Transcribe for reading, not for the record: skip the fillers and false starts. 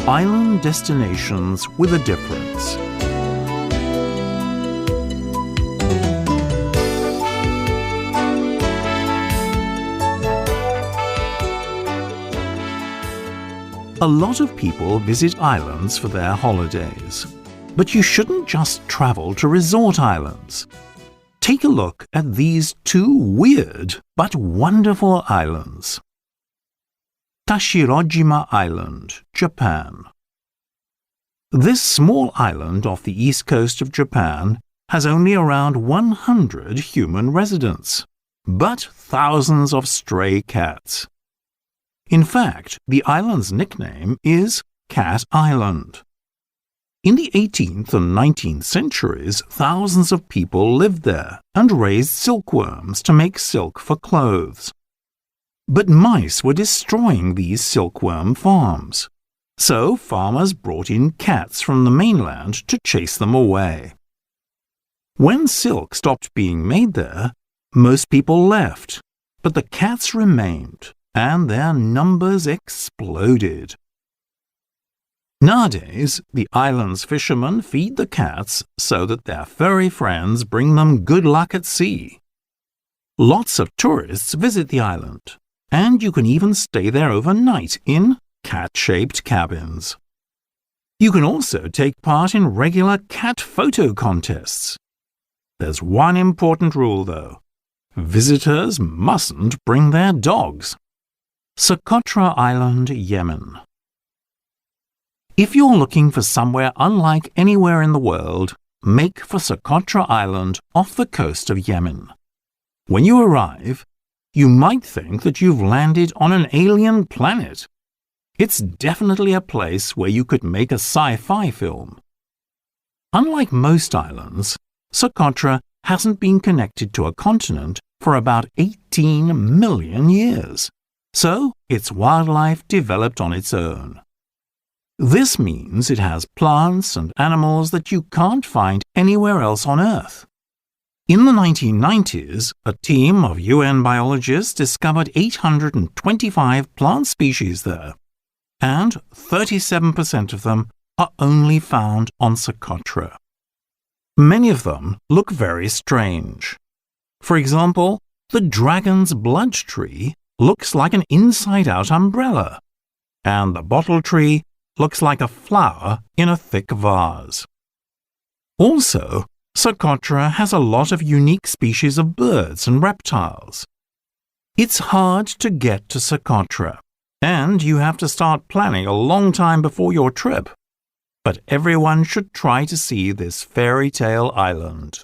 Island destinations with a difference. A lot of people visit islands for their holidays. But you shouldn't just travel to resort islands. Take a look at these two weird but wonderful islands. Tashirojima Island, Japan. This small island off the east coast of Japan has only around 100 human residents, but thousands of stray cats. In fact, the island's nickname is Cat Island. In the 18th and 19th centuries, thousands of people lived there and raised silkworms to make silk for clothes. But mice were destroying these silkworm farms, so farmers brought in cats from the mainland to chase them away. When silk stopped being made there, most people left, but the cats remained, and their numbers exploded. Nowadays, the island's fishermen feed the cats so that their furry friends bring them good luck at sea. Lots of tourists visit the island, and you can even stay there overnight in cat-shaped cabins. You can also take part in regular cat photo contests. There's one important rule, though. Visitors mustn't bring their dogs. Socotra Island, Yemen. If you're looking for somewhere unlike anywhere in the world, make for Socotra Island off the coast of Yemen. When you arrive, you might think that you've landed on an alien planet. It's definitely a place where you could make a sci-fi film. Unlike most islands, Socotra hasn't been connected to a continent for about 18 million years. So, its wildlife developed on its own. This means it has plants and animals that you can't find anywhere else on Earth. In the 1990s, a team of UN biologists discovered 825 plant species there, and 37% of them are only found on Socotra. Many of them look very strange. For example, the dragon's blood tree looks like an inside-out umbrella, and the bottle tree looks like a flower in a thick vase. Also, Socotra has a lot of unique species of birds and reptiles. It's hard to get to Socotra, and you have to start planning a long time before your trip. But everyone should try to see this fairy tale island.